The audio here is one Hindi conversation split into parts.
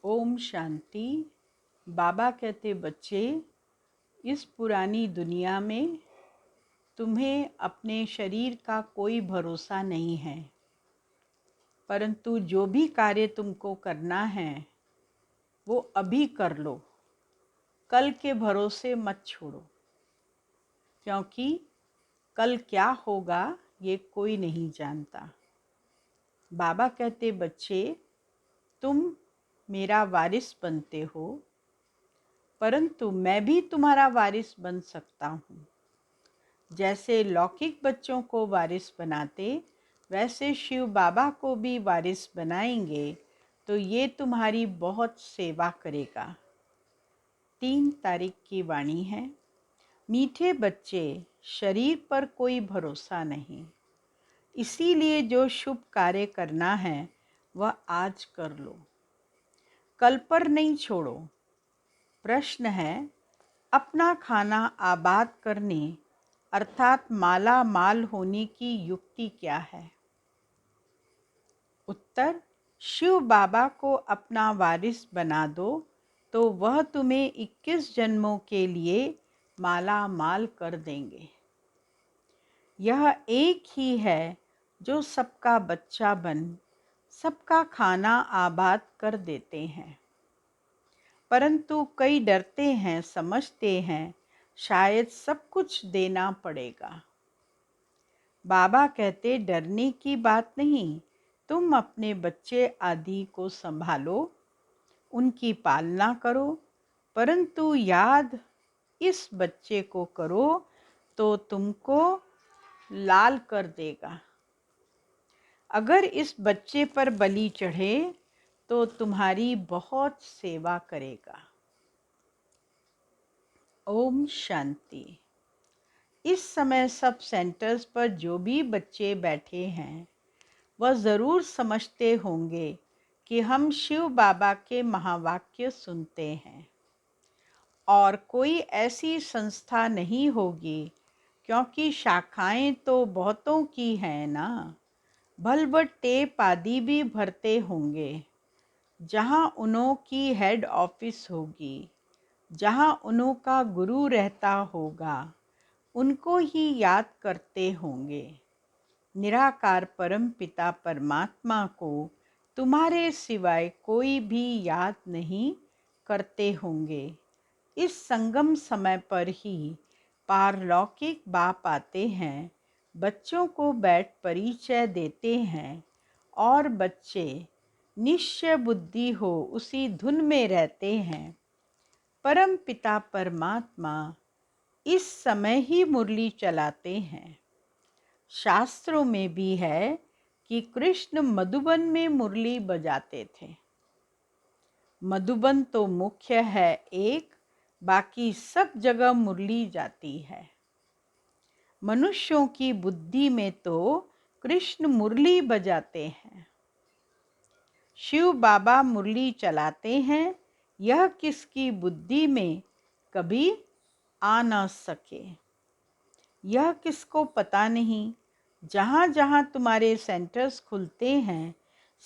ओम शांति। बाबा कहते बच्चे, इस पुरानी दुनिया में तुम्हें अपने शरीर का कोई भरोसा नहीं है, परंतु जो भी कार्य तुमको करना है वो अभी कर लो। कल के भरोसे मत छोड़ो, क्योंकि कल क्या होगा ये कोई नहीं जानता। बाबा कहते बच्चे, तुम मेरा वारिस बनते हो, परंतु मैं भी तुम्हारा वारिस बन सकता हूँ। जैसे लौकिक बच्चों को वारिस बनाते, वैसे शिव बाबा को भी वारिस बनाएंगे तो ये तुम्हारी बहुत सेवा करेगा। 3 तारीख की वाणी है। मीठे बच्चे, शरीर पर कोई भरोसा नहीं, इसीलिए जो शुभ कार्य करना है वह आज कर लो, कल पर नहीं छोड़ो। प्रश्न है, अपना खाना आबाद करने अर्थात माला माल होने की युक्ति क्या है? उत्तर, शिव बाबा को अपना वारिस बना दो तो वह तुम्हें 21 जन्मों के लिए माला माल कर देंगे। यह एक ही है जो सबका बच्चा बन सबका खाना आबाद कर देते हैं, परंतु कई डरते हैं, समझते हैं शायद सब कुछ देना पड़ेगा। बाबा कहते डरने की बात नहीं, तुम अपने बच्चे आदि को संभालो, उनकी पालना करो, परंतु याद इस बच्चे को करो तो तुमको लाल कर देगा। अगर इस बच्चे पर बलि चढ़े तो तुम्हारी बहुत सेवा करेगा। ओम शांति। इस समय सब सेंटर्स पर जो भी बच्चे बैठे हैं वह ज़रूर समझते होंगे कि हम शिव बाबा के महावाक्य सुनते हैं और कोई ऐसी संस्था नहीं होगी, क्योंकि शाखाएं तो बहुतों की हैं ना। बल्ब टेप आदि भी भरते होंगे, जहां उन्हों की हेड ऑफिस होगी, जहां उन्हों का गुरु रहता होगा, उनको ही याद करते होंगे। निराकार परम पिता परमात्मा को तुम्हारे सिवाय कोई भी याद नहीं करते होंगे। इस संगम समय पर ही पारलौकिक बाप आते हैं, बच्चों को बैठ परिचय देते हैं और बच्चे निश्चय बुद्धि हो उसी धुन में रहते हैं। परम पिता परमात्मा इस समय ही मुरली चलाते हैं। शास्त्रों में भी है कि कृष्ण मधुबन में मुरली बजाते थे। मधुबन तो मुख्य है एक, बाकी सब जगह मुरली जाती है। मनुष्यों की बुद्धि में तो कृष्ण मुरली बजाते हैं, शिव बाबा मुरली चलाते हैं, यह किसकी बुद्धि में कभी आ न सके। यह किसको पता नहीं। जहाँ जहाँ तुम्हारे सेंटर्स खुलते हैं,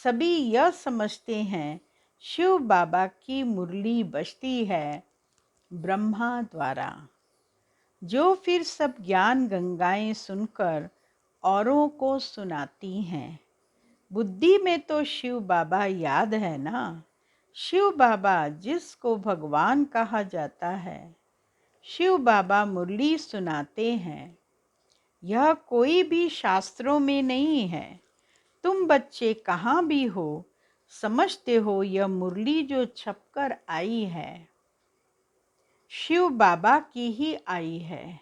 सभी यह समझते हैं शिव बाबा की मुरली बजती है ब्रह्मा द्वारा, जो फिर सब ज्ञान गंगाएं सुनकर औरों को सुनाती हैं। बुद्धि में तो शिव बाबा याद है ना। शिव बाबा जिसको भगवान कहा जाता है, शिव बाबा मुरली सुनाते हैं। यह कोई भी शास्त्रों में नहीं है। तुम बच्चे कहाँ भी हो, समझते हो यह मुरली जो छपकर आई है शिव बाबा की ही आई है।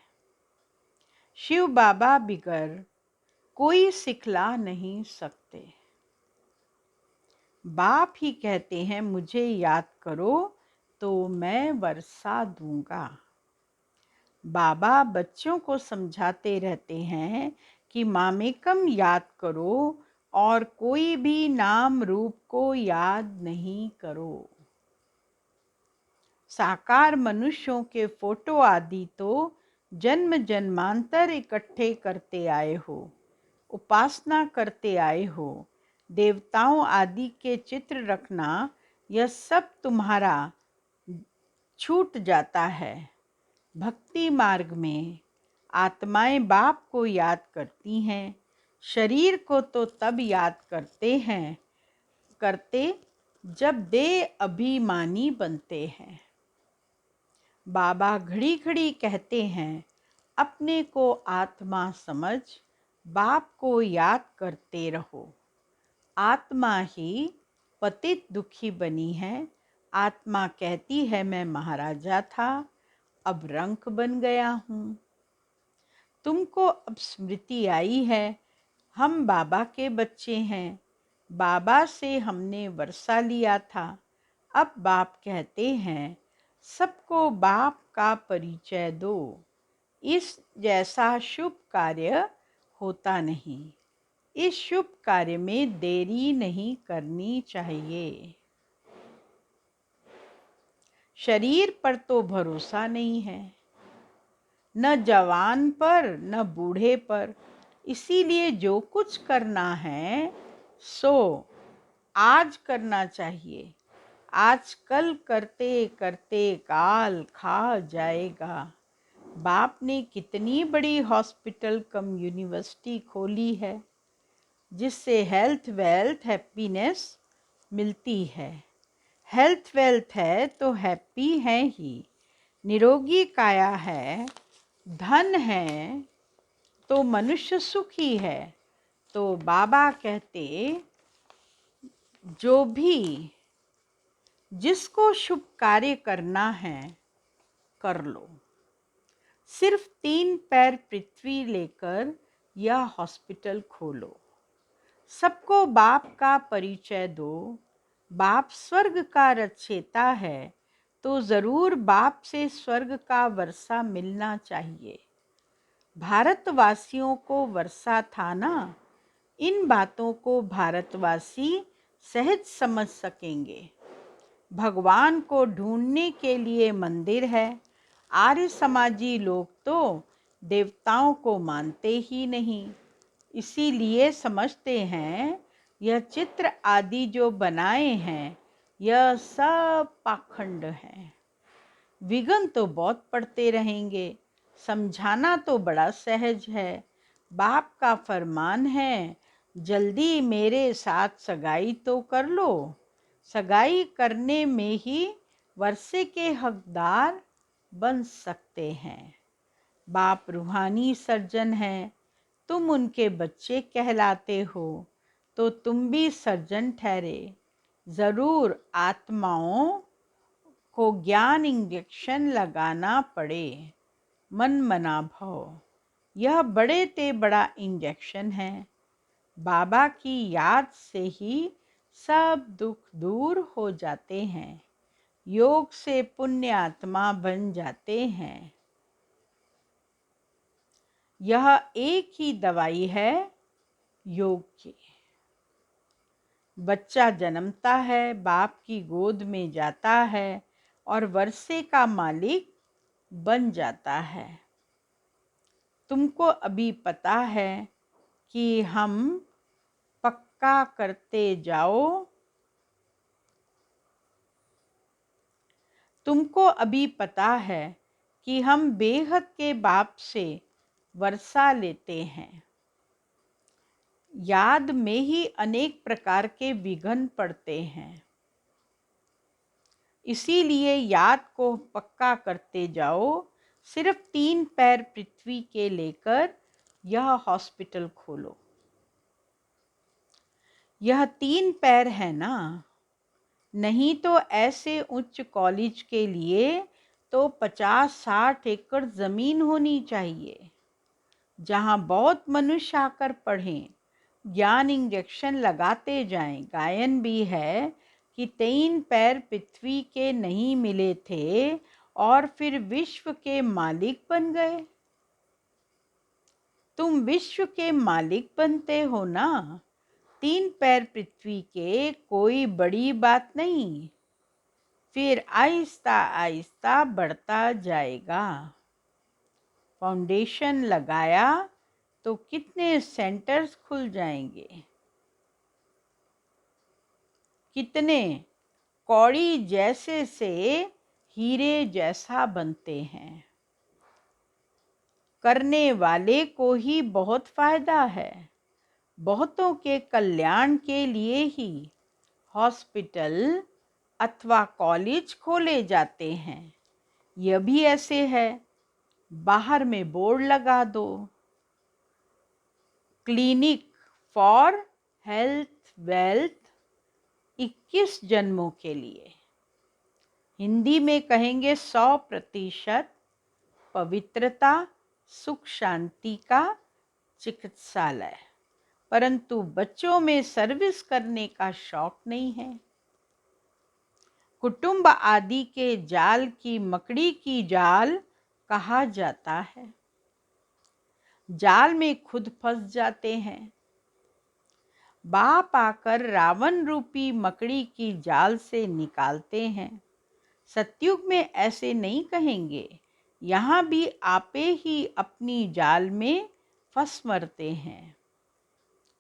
शिव बाबा बिगर कोई सिखला नहीं सकते। बाप ही कहते हैं मुझे याद करो तो मैं वर्षा दूंगा। बाबा बच्चों को समझाते रहते हैं कि मामेकम याद करो और कोई भी नाम रूप को याद नहीं करो। साकार मनुष्यों के फोटो आदि तो जन्म जन्मांतर इकट्ठे करते आए हो, उपासना करते आए हो। देवताओं आदि के चित्र रखना यह सब तुम्हारा छूट जाता है। भक्ति मार्ग में आत्माएं बाप को याद करती हैं, शरीर को तो तब याद करते जब देह अभिमानी बनते हैं। बाबा घड़ी घड़ी कहते हैं, अपने को आत्मा समझ बाप को याद करते रहो। आत्मा ही पतित दुखी बनी है। आत्मा कहती है मैं महाराजा था, अब रंक बन गया हूँ। तुमको अब स्मृति आई है, हम बाबा के बच्चे हैं, बाबा से हमने वर्षा लिया था। अब बाप कहते हैं, सबको बाप का परिचय दो। इस जैसा शुभ कार्य होता नहीं। इस शुभ कार्य में देरी नहीं करनी चाहिए। शरीर पर तो भरोसा नहीं है, न जवान पर न बूढ़े पर। इसीलिए जो कुछ करना है सो आज करना चाहिए। आज कल करते करते काल खा जाएगा। बाप ने कितनी बड़ी हॉस्पिटल कम यूनिवर्सिटी खोली है, जिससे हेल्थ वेल्थ हैप्पीनेस मिलती है। हेल्थ वेल्थ है तो हैप्पी है ही। निरोगी काया है, धन है तो मनुष्य सुखी है। तो बाबा कहते, जो भी जिसको शुभ कार्य करना है कर लो। सिर्फ 3 पैर पृथ्वी लेकर यह हॉस्पिटल खोलो। सबको बाप का परिचय दो। बाप स्वर्ग का रचयिता है तो ज़रूर बाप से स्वर्ग का वर्षा मिलना चाहिए। भारतवासियों को वर्षा था ना। इन बातों को भारतवासी सहज समझ सकेंगे। भगवान को ढूंढने के लिए मंदिर है। आर्य समाजी लोग तो देवताओं को मानते ही नहीं, इसीलिए समझते हैं यह चित्र आदि जो बनाए हैं यह सब पाखंड है। विघ्न तो बहुत पड़ते रहेंगे, समझाना तो बड़ा सहज है। बाप का फरमान है, जल्दी मेरे साथ सगाई तो कर लो। सगाई करने में ही वर्षे के हकदार बन सकते हैं। बाप रूहानी सर्जन हैं, तुम उनके बच्चे कहलाते हो, तो तुम भी सर्जन ठहरे। ज़रूर आत्माओं को ज्ञान इंजेक्शन लगाना पड़े। मन मना भव, यह बड़े ते बड़ा इंजेक्शन है। बाबा की याद से ही सब दुख दूर हो जाते हैं। योग से पुण्य आत्मा बन जाते हैं। यह एक ही दवाई है योग की। बच्चा जन्मता है, बाप की गोद में जाता है और वर्षे का मालिक बन जाता है। तुमको अभी पता है कि हम पक्का करते जाओ। तुमको अभी पता है कि हम बेहद के बाप से वर्षा लेते हैं। याद में ही अनेक प्रकार के विघ्न पड़ते हैं, इसीलिए याद को पक्का करते जाओ। सिर्फ 3 पैर पृथ्वी के लेकर यह हॉस्पिटल खोलो। यह 3 पैर है ना, नहीं तो ऐसे उच्च कॉलेज के लिए तो 50-60 एकड़ ज़मीन होनी चाहिए, जहाँ बहुत मनुष्य आकर पढ़ें, ज्ञान इंजेक्शन लगाते जाएं। गायन भी है कि 3 पैर पृथ्वी के नहीं मिले थे और फिर विश्व के मालिक बन गए। तुम विश्व के मालिक बनते हो ना। 3 पैर पृथ्वी के कोई बड़ी बात नहीं, फिर आहिस्ता आहिस्ता बढ़ता जाएगा। फाउंडेशन लगाया तो कितने सेंटर्स खुल जाएंगे, कितने कौड़ी जैसे से हीरे जैसा बनते हैं। करने वाले को ही बहुत फायदा है। बहुतों के कल्याण के लिए ही हॉस्पिटल अथवा कॉलेज खोले जाते हैं। यह भी ऐसे है। बाहर में बोर्ड लगा दो, क्लिनिक फॉर हेल्थ वेल्थ 21 जन्मों के लिए। हिंदी में कहेंगे 100% पवित्रता सुख शांति का चिकित्सालय। परंतु बच्चों में सर्विस करने का शौक नहीं है। कुटुंब आदि के जाल की मकड़ी की जाल कहा जाता है। जाल में खुद फंस जाते हैं। बाप आकर रावण रूपी मकड़ी की जाल से निकालते हैं। सतयुग में ऐसे नहीं कहेंगे। यहाँ भी आपे ही अपनी जाल में फंस मरते हैं।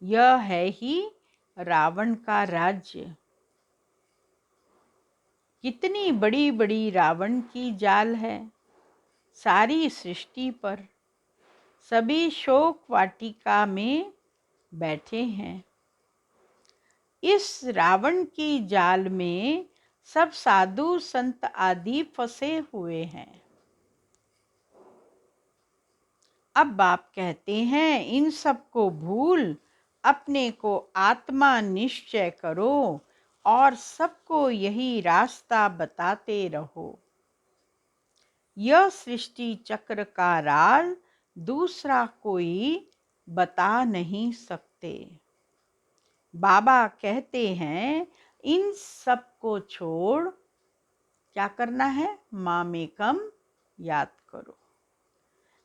यह है ही रावण का राज्य। कितनी बड़ी बड़ी रावण की जाल है सारी सृष्टि पर। सभी शोक वाटिका में बैठे हैं। इस रावण की जाल में सब साधु संत आदि फंसे हुए हैं। अब बाप कहते हैं इन सब को भूल अपने को आत्मा निश्चय करो और सबको यही रास्ता बताते रहो। यह सृष्टि चक्र का राज दूसरा कोई बता नहीं सकते। बाबा कहते हैं इन सब को छोड़ क्या करना है? मामेकम याद करो।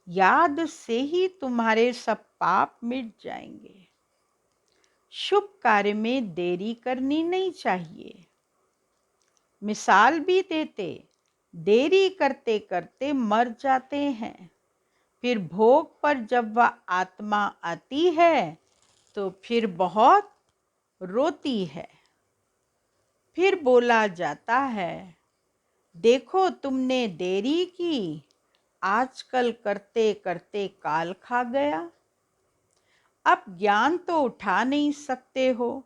याद से ही तुम्हारे सब पाप मिट जाएंगे। शुभ कार्य में देरी करनी नहीं चाहिए। मिसाल भी देते, देरी करते करते मर जाते हैं। फिर भोग पर जब वह आत्मा आती है तो फिर बहुत रोती है। फिर बोला जाता है देखो तुमने देरी की, आजकल करते करते काल खा गया। अब ज्ञान तो उठा नहीं सकते हो।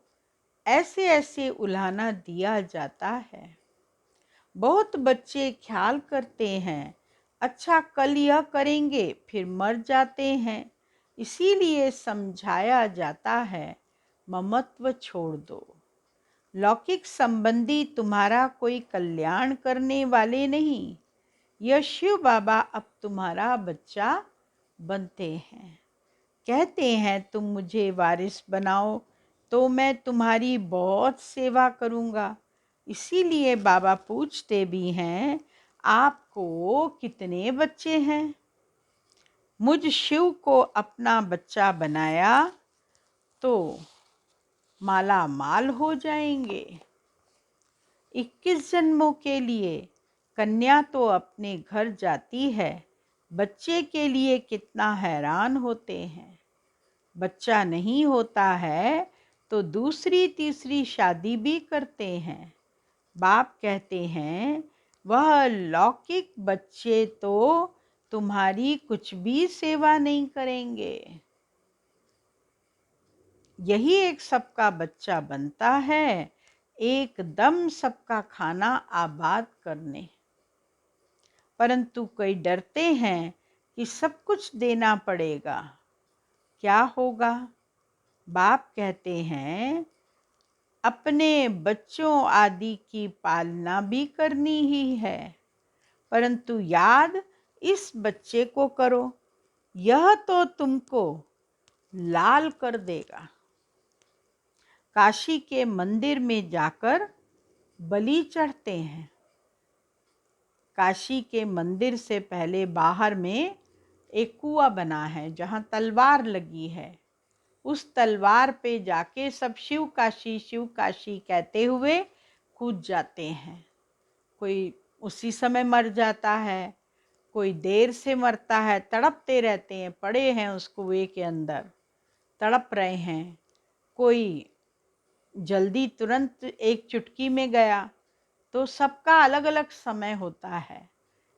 ऐसे ऐसे उलाहना दिया जाता है। बहुत बच्चे ख्याल करते हैं अच्छा कल यह करेंगे, फिर मर जाते हैं। इसीलिए समझाया जाता है ममत्व छोड़ दो। लौकिक संबंधी तुम्हारा कोई कल्याण करने वाले नहीं। यह शिव बाबा अब तुम्हारा बच्चा बनते हैं। कहते हैं तुम मुझे वारिस बनाओ तो मैं तुम्हारी बहुत सेवा करूँगा। इसीलिए बाबा पूछते भी हैं आपको कितने बच्चे हैं? मुझ शिव को अपना बच्चा बनाया तो माला माल हो जाएंगे। 21 जन्मों के लिए कन्या तो अपने घर जाती है, बच्चे के लिए कितना हैरान होते हैं। बच्चा नहीं होता है तो दूसरी तीसरी शादी भी करते हैं। बाप कहते हैं वह लौकिक बच्चे तो तुम्हारी कुछ भी सेवा नहीं करेंगे। यही एक सबका बच्चा बनता है, एकदम सबका खाना आबाद करने। परंतु कई डरते हैं कि सब कुछ देना पड़ेगा, क्या होगा? बाप कहते हैं अपने बच्चों आदि की पालना भी करनी ही है, परंतु याद इस बच्चे को करो, यह तो तुमको लाल कर देगा। काशी के मंदिर में जाकर बलि चढ़ते हैं। काशी के मंदिर से पहले बाहर में एक कुआं बना है जहाँ तलवार लगी है। उस तलवार पे जाके सब शिव काशी कहते हुए कूद जाते हैं। कोई उसी समय मर जाता है, कोई देर से मरता है, तड़पते रहते हैं, पड़े हैं उस कुएं के अंदर तड़प रहे हैं। कोई जल्दी तुरंत एक चुटकी में गया, तो सबका अलग अलग समय होता है,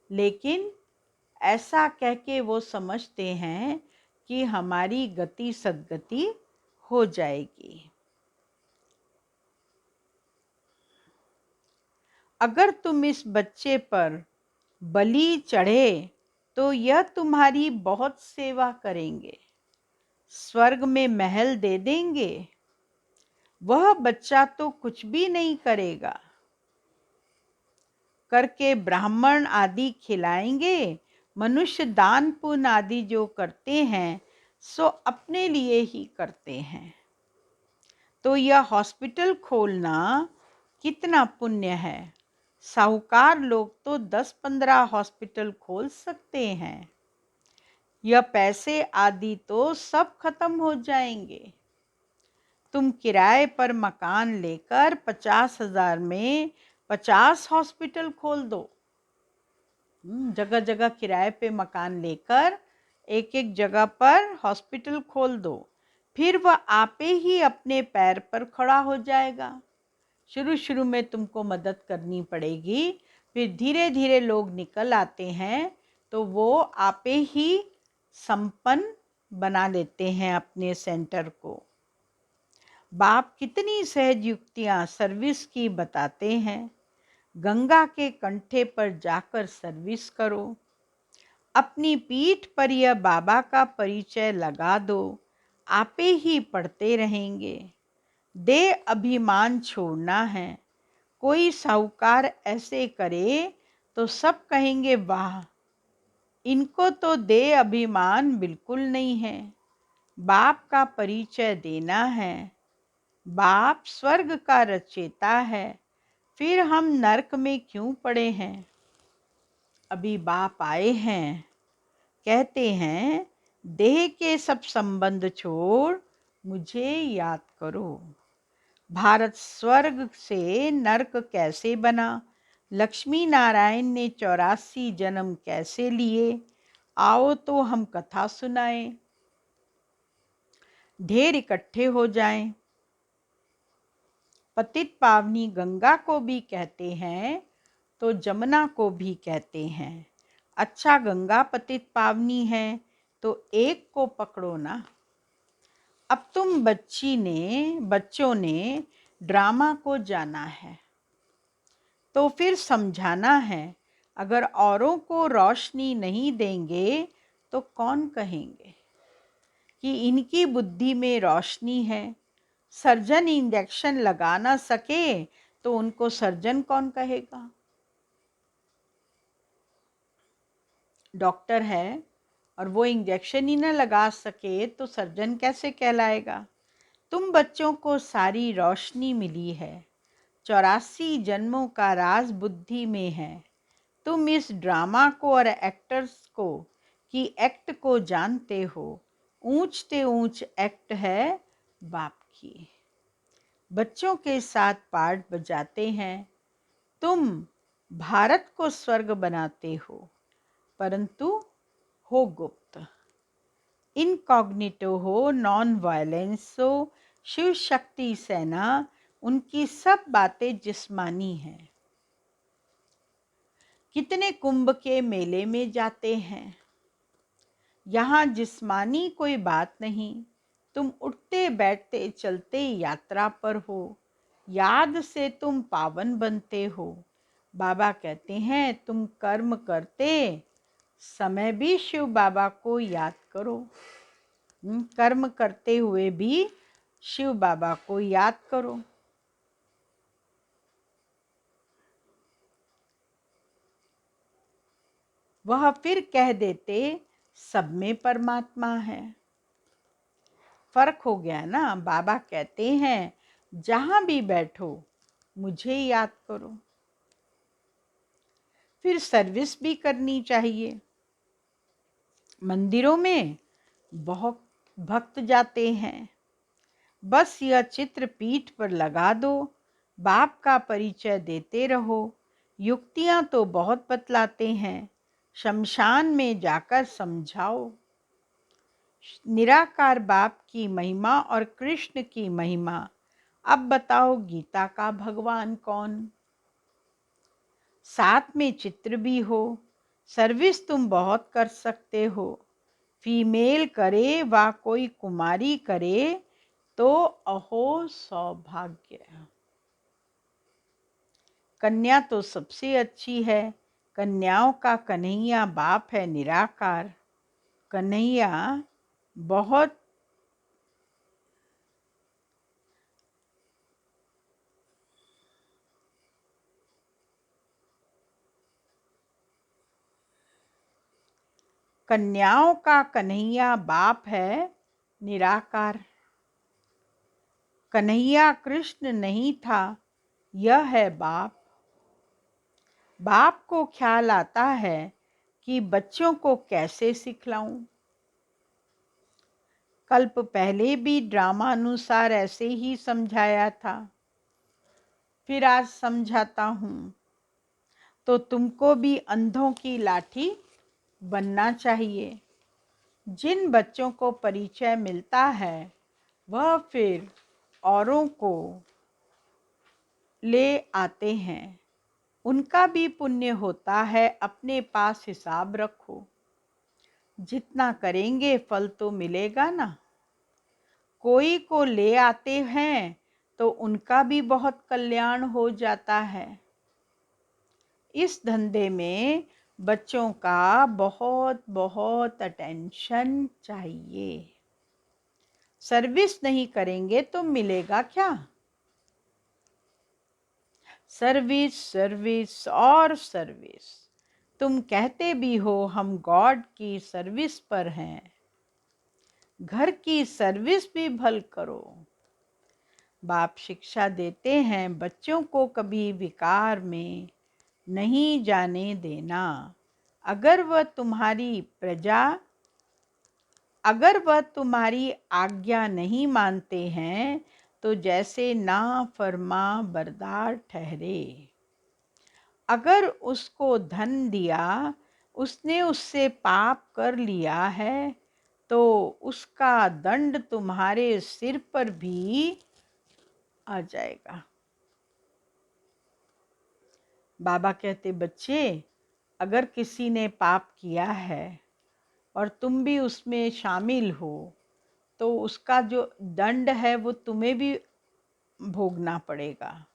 लेकिन ऐसा कह के वो समझते हैं कि हमारी गति सद्गति हो जाएगी। अगर तुम इस बच्चे पर बलि चढ़े तो यह तुम्हारी बहुत सेवा करेंगे, स्वर्ग में महल दे देंगे। वह बच्चा तो कुछ भी नहीं करेगा, करके ब्राह्मण आदि खिलाएंगे। मनुष्य दान पुण्य आदि जो करते हैं सो अपने लिए ही करते हैं। तो यह हॉस्पिटल खोलना कितना पुण्य है। साहूकार लोग तो 10-15 हॉस्पिटल खोल सकते हैं। यह पैसे आदि तो सब खत्म हो जाएंगे। तुम किराए पर मकान लेकर 50,000 में 50 हॉस्पिटल खोल दो। जगह जगह किराए पे मकान लेकर एक एक जगह पर हॉस्पिटल खोल दो, फिर वह आपे ही अपने पैर पर खड़ा हो जाएगा। शुरू शुरू में तुमको मदद करनी पड़ेगी, फिर धीरे धीरे लोग निकल आते हैं तो वो आपे ही संपन्न बना लेते हैं अपने सेंटर को। बाप कितनी सहज युक्तियाँ सर्विस की बताते हैं। गंगा के कंठे पर जाकर सर्विस करो। अपनी पीठ पर यह बाबा का परिचय लगा दो, आपे ही पढ़ते रहेंगे। दे अभिमान छोड़ना है। कोई साहूकार ऐसे करे तो सब कहेंगे वाह, इनको तो दे अभिमान बिल्कुल नहीं है। बाप का परिचय देना है। बाप स्वर्ग का रचयिता है, फिर हम नरक में क्यों पड़े हैं। अभी बाप आए हैं, कहते हैं देह के सब संबंध छोड़ मुझे याद करो। भारत स्वर्ग से नरक कैसे बना, लक्ष्मी नारायण ने 84 जन्म कैसे लिए, आओ तो हम कथा सुनाएं। ढेर इकट्ठे हो जाएं। पतित पावनी गंगा को भी कहते हैं तो जमुना को भी कहते हैं। अच्छा गंगा पतित पावनी है तो एक को पकड़ो ना। अब तुम बच्चों ने ड्रामा को जाना है तो फिर समझाना है। अगर औरों को रोशनी नहीं देंगे तो कौन कहेंगे कि इनकी बुद्धि में रोशनी है। सर्जन इंजेक्शन लगा ना सके तो उनको सर्जन कौन कहेगा। डॉक्टर है और वो इंजेक्शन ही ना लगा सके तो सर्जन कैसे कहलाएगा। तुम बच्चों को सारी रोशनी मिली है। 84 जन्मों का राज बुद्धि में है। तुम इस ड्रामा को और एक्टर्स को की एक्ट को जानते हो। ऊंच ते ऊंच एक्ट है बाप की। बच्चों के साथ पार्ट बजाते हैं। तुम भारत को स्वर्ग बनाते हो, परंतु हो गुप्त। इनकॉग्निटो हो, नॉन वायलेंस हो, शिव शक्ति सेना, उनकी सब बातें जिस्मानी हैं। कितने कुंभ के मेले में जाते हैं। यहाँ जिस्मानी कोई बात नहीं। तुम उठते बैठते चलते यात्रा पर हो। याद से तुम पावन बनते हो। बाबा कहते हैं तुम कर्म करते समय भी शिव बाबा को याद करो। कर्म करते हुए भी शिव बाबा को याद करो। वह फिर कह देते सब में परमात्मा है। फर्क हो गया ना। बाबा कहते हैं जहां भी बैठो मुझे याद करो। फिर सर्विस भी करनी चाहिए। मंदिरों में बहुत भक्त जाते हैं। बस यह चित्र पीठ पर लगा दो, बाप का परिचय देते रहो। युक्तियां तो बहुत बतलाते हैं, शमशान में जाकर समझाओ। निराकार बाप की महिमा और कृष्ण की महिमा। अब बताओ गीता का भगवान कौन। साथ में चित्र भी हो। सर्विस तुम बहुत कर सकते हो। फीमेल करे व कोई कुमारी करे तो अहो सौभाग्य। कन्या तो सबसे अच्छी है। कन्याओं का कन्हैया बाप है निराकार। कन्हैया बहुत कन्याओं का कन्हैया बाप है निराकार। कन्हैया कृष्ण नहीं था, यह है बाप। बाप को ख्याल आता है कि बच्चों को कैसे सिखलाऊं। कल्प पहले भी ड्रामा अनुसार ऐसे ही समझाया था, फिर आज समझाता हूं। तो तुमको भी अंधों की लाठी बनना चाहिए। जिन बच्चों को परिचय मिलता है वह फिर औरों को ले आते हैं। उनका भी पुण्य होता है। अपने पास हिसाब रखो। जितना करेंगे फल तो मिलेगा ना। कोई को ले आते हैं तो उनका भी बहुत कल्याण हो जाता है। इस धंधे में बच्चों का बहुत बहुत अटेंशन चाहिए। सर्विस नहीं करेंगे तो मिलेगा क्या? सर्विस सर्विस और सर्विस। तुम कहते भी हो हम गॉड की सर्विस पर हैं। घर की सर्विस भी भल करो। बाप शिक्षा देते हैं बच्चों को कभी विकार में नहीं जाने देना। अगर वह तुम्हारी आज्ञा नहीं मानते हैं तो जैसे ना फरमा बरदार ठहरे। अगर उसको धन दिया, उसने उससे पाप कर लिया है तो उसका दंड तुम्हारे सिर पर भी आ जाएगा। बाबा कहते बच्चे, अगर किसी ने पाप किया है और तुम भी उसमें शामिल हो तो उसका जो दंड है वो तुम्हें भी भोगना पड़ेगा।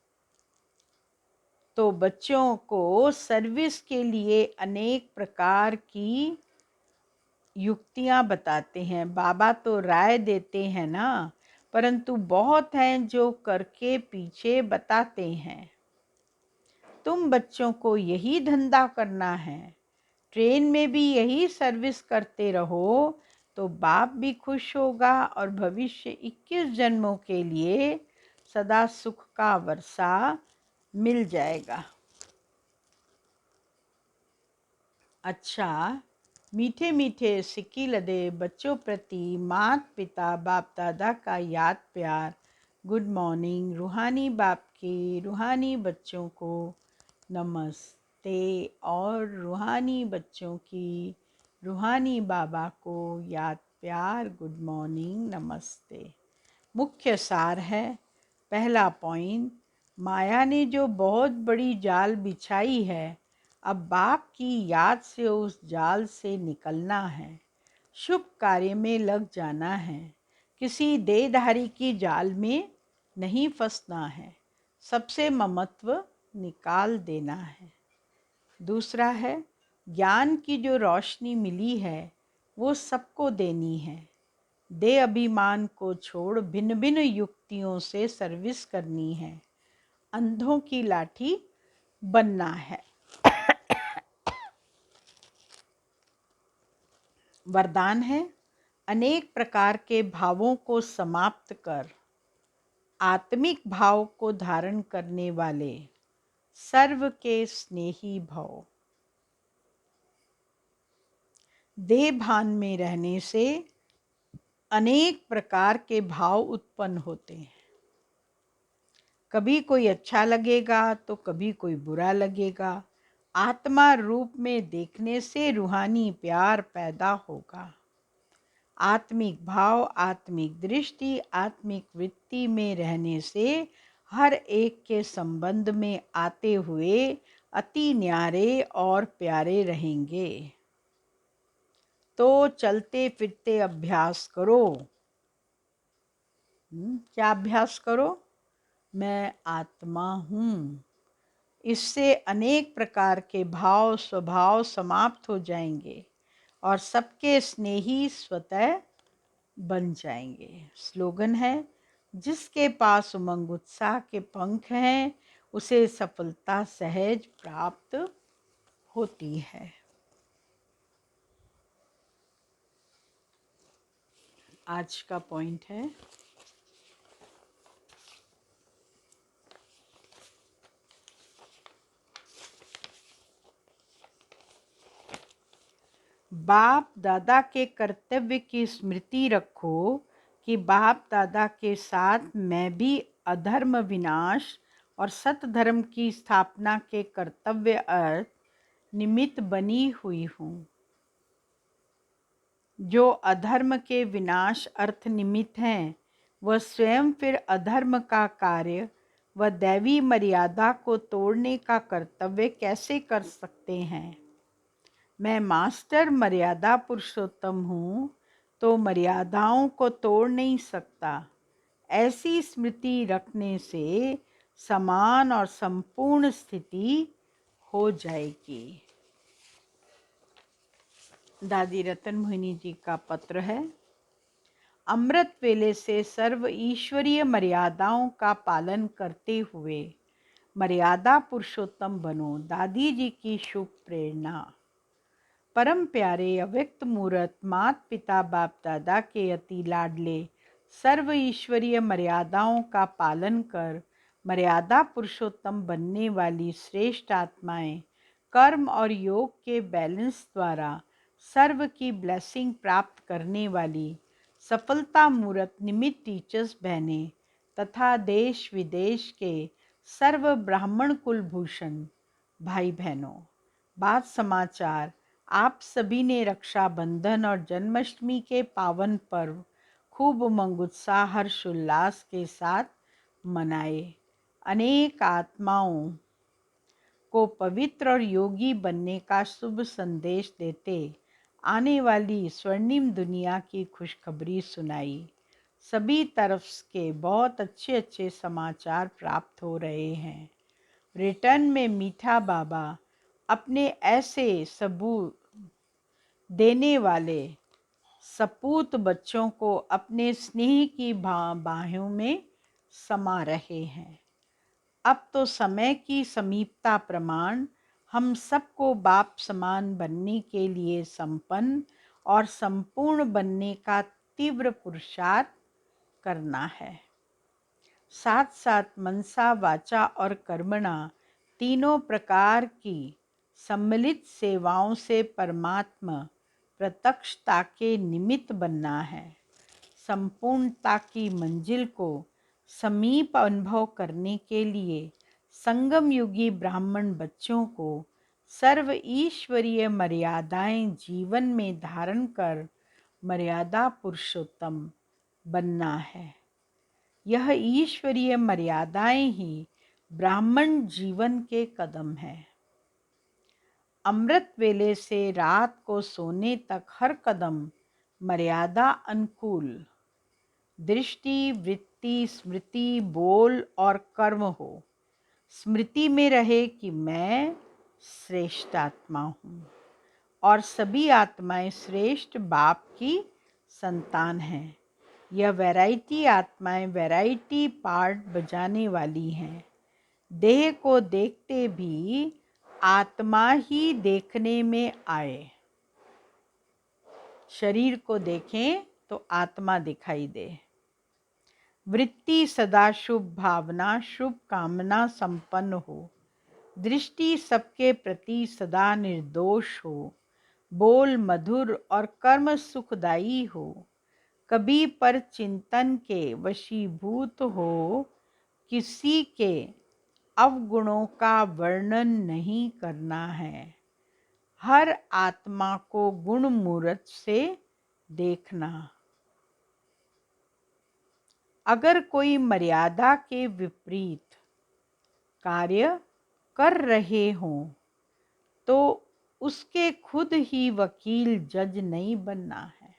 तो बच्चों को सर्विस के लिए अनेक प्रकार की युक्तियां बताते हैं। बाबा तो राय देते हैं ना, परंतु बहुत हैं जो करके पीछे बताते हैं। तुम बच्चों को यही धंधा करना है। ट्रेन में भी यही सर्विस करते रहो तो बाप भी खुश होगा और भविष्य 21 जन्मों के लिए सदा सुख का वर्षा मिल जाएगा। अच्छा, मीठे मीठे सिक्की लदे बच्चों प्रति माता पिता बाप दादा का याद प्यार। Good morning. रूहानी बाप के रूहानी बच्चों को नमस्ते और रूहानी बच्चों की रूहानी बाबा को याद प्यार गुड मॉर्निंग नमस्ते। मुख्य सार है। पहला पॉइंट, माया ने जो बहुत बड़ी जाल बिछाई है, अब बाप की याद से उस जाल से निकलना है। शुभ कार्य में लग जाना है। किसी देहधारी की जाल में नहीं फंसना है। सबसे ममत्व निकाल देना है। दूसरा है, ज्ञान की जो रोशनी मिली है वो सबको देनी है। देह अभिमान को छोड़ भिन्न भिन्न युक्तियों से सर्विस करनी है। अंधों की लाठी बनना है। वरदान है, अनेक प्रकार के भावों को समाप्त कर आत्मिक भाव को धारण करने वाले सर्व के स्नेही भव। देह भान में रहने से अनेक प्रकार के भाव उत्पन्न होते हैं। कभी कोई अच्छा लगेगा तो कभी कोई बुरा लगेगा। आत्मा रूप में देखने से रूहानी प्यार पैदा होगा। आत्मिक भाव, आत्मिक दृष्टि, आत्मिक वृत्ति में रहने से हर एक के संबंध में आते हुए अति न्यारे और प्यारे रहेंगे। तो चलते फिरते अभ्यास करो। क्या अभ्यास करो? मैं आत्मा हूँ। इससे अनेक प्रकार के भाव स्वभाव समाप्त हो जाएंगे और सबके स्नेही स्वतः बन जाएंगे। स्लोगन है, जिसके पास उमंग उत्साह के पंख हैं उसे सफलता सहज प्राप्त होती है। आज का पॉइंट है, बाप दादा के कर्तव्य की स्मृति रखो कि बाप दादा के साथ मैं भी अधर्म विनाश और सतधर्म की स्थापना के कर्तव्य अर्थ निमित्त बनी हुई हूँ। जो अधर्म के विनाश अर्थ निमित्त हैं, वह स्वयं फिर अधर्म का कार्य व दैवी मर्यादा को तोड़ने का कर्तव्य कैसे कर सकते हैं? मैं मास्टर मर्यादा पुरुषोत्तम हूँ, तो मर्यादाओं को तोड़ नहीं सकता। ऐसी स्मृति रखने से समान और संपूर्ण स्थिति हो जाएगी। दादी रतन मोहिनी जी का पत्र है। अमृत वेले से सर्व ईश्वरीय मर्यादाओं का पालन करते हुए मर्यादा पुरुषोत्तम बनो। दादी जी की शुभ प्रेरणा। परम प्यारे अव्यक्त मूर्त मात पिता बाप दादा के अति लाडले सर्व ईश्वरीय मर्यादाओं का पालन कर मर्यादा पुरुषोत्तम बनने वाली श्रेष्ठ आत्माएं कर्म और योग के बैलेंस द्वारा सर्व की ब्लेसिंग प्राप्त करने वाली सफलता मूर्त निमित्त टीचर्स बहने तथा देश विदेश के सर्व ब्राह्मण कुलभूषण भाई बहनों, बात समाचार आप सभी ने रक्षाबंधन और जन्माष्टमी के पावन पर्व खूब उमंग उत्साह हर्ष उल्लास के साथ मनाए। अनेक आत्माओं को पवित्र और योगी बनने का शुभ संदेश देते आने वाली स्वर्णिम दुनिया की खुशखबरी सुनाई। सभी तरफ के बहुत अच्छे अच्छे समाचार प्राप्त हो रहे हैं। रिटर्न में मीठा बाबा अपने ऐसे सबूत देने वाले सपूत बच्चों को अपने स्नेह की बाहों में समा रहे हैं। अब तो समय की समीपता प्रमाण हम सबको बाप समान बनने के लिए संपन्न और संपूर्ण बनने का तीव्र पुरुषार्थ करना है। साथ साथ मनसा वाचा और कर्मणा तीनों प्रकार की सम्मिलित सेवाओं से परमात्मा प्रत्यक्षता के निमित्त बनना है। संपूर्णता की मंजिल को समीप अनुभव करने के लिए संगम युगी ब्राह्मण बच्चों को सर्व ईश्वरीय मर्यादाएं जीवन में धारण कर मर्यादा पुरुषोत्तम बनना है। यह ईश्वरीय मर्यादाएं ही ब्राह्मण जीवन के कदम है। अमृत वेले से रात को सोने तक हर कदम मर्यादा अनुकूल दृष्टि वृत्ति स्मृति बोल और कर्म हो। स्मृति में रहे कि मैं श्रेष्ठ आत्मा हूँ और सभी आत्माएं श्रेष्ठ बाप की संतान हैं। यह वैरायटी आत्माएं वैरायटी पार्ट बजाने वाली हैं। देह को देखते भी आत्मा ही देखने में आए। शरीर को देखें तो आत्मा दिखाई दे। वृत्ति सदा शुभ भावना शुभ कामना संपन्न हो। दृष्टि सबके प्रति सदा निर्दोष हो। बोल मधुर और कर्म सुखदायी हो। कभी पर चिंतन के वशीभूत हो। किसी के अवगुणों का वर्णन नहीं करना है। हर आत्मा को गुण मूर्त से देखना। अगर कोई मर्यादा के विपरीत कार्य कर रहे हों तो उसके खुद ही वकील जज नहीं बनना है।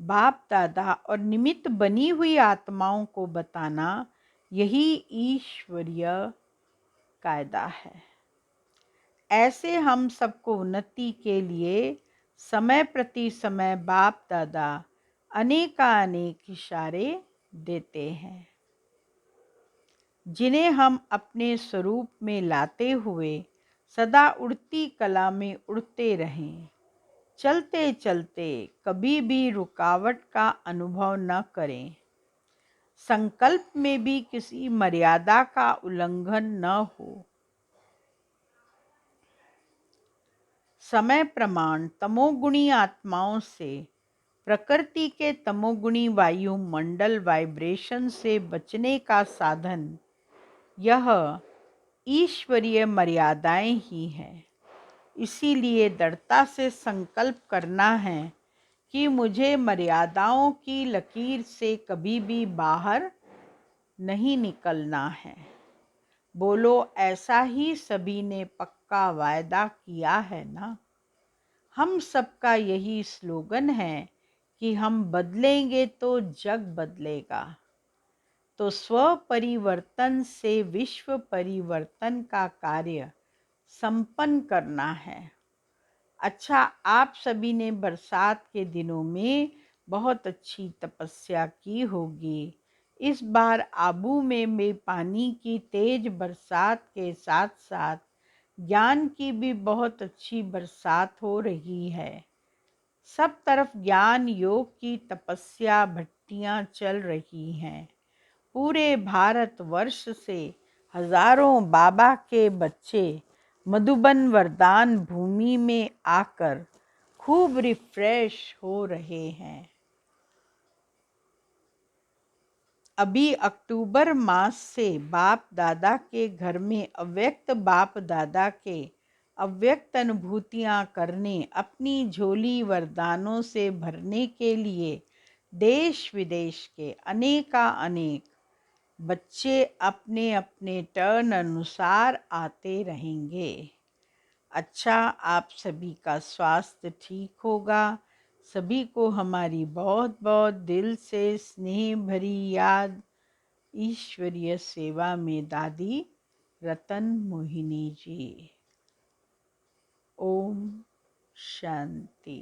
बाप दादा और निमित्त बनी हुई आत्माओं को बताना यही ईश्वरीय कायदा है। ऐसे हम सबको उन्नति के लिए समय प्रति समय बाप दादा अनेकानेक इशारे देते हैं, जिन्हें हम अपने स्वरूप में लाते हुए सदा उड़ती कला में उड़ते रहें। चलते चलते कभी भी रुकावट का अनुभव न करें। संकल्प में भी किसी मर्यादा का उल्लंघन न हो। समय प्रमाण तमोगुणी आत्माओं से प्रकृति के तमोगुणी वायुमंडल वाइब्रेशन से बचने का साधन यह ईश्वरीय मर्यादाएं ही हैं। इसीलिए दृढ़ता से संकल्प करना है कि मुझे मर्यादाओं की लकीर से कभी भी बाहर नहीं निकलना है। बोलो, ऐसा ही सभी ने पक्का वायदा किया है ना? हम सबका यही स्लोगन है कि हम बदलेंगे तो जग बदलेगा। तो स्व परिवर्तन से विश्व परिवर्तन का कार्य संपन्न करना है। अच्छा, आप सभी ने बरसात के दिनों में बहुत अच्छी तपस्या की होगी। इस बार आबू में भी पानी की तेज बरसात के साथ साथ ज्ञान की भी बहुत अच्छी बरसात हो रही है। सब तरफ ज्ञान योग की तपस्या भट्टियां चल रही हैं। पूरे भारतवर्ष से हजारों बाबा के बच्चे मधुबन वरदान भूमि में आकर खूब रिफ्रेश हो रहे हैं। अभी अक्टूबर मास से बाप दादा के घर में अव्यक्त बाप दादा के अव्यक्त अनुभूतियां करने, अपनी झोली वरदानों से भरने के लिए देश विदेश के अनेक बच्चे अपने अपने टर्न अनुसार आते रहेंगे। अच्छा, आप सभी का स्वास्थ्य ठीक होगा। सभी को हमारी बहुत बहुत दिल से स्नेह भरी याद। ईश्वरीय सेवा में दादी रतन मोहिनी जी। ओम शांति।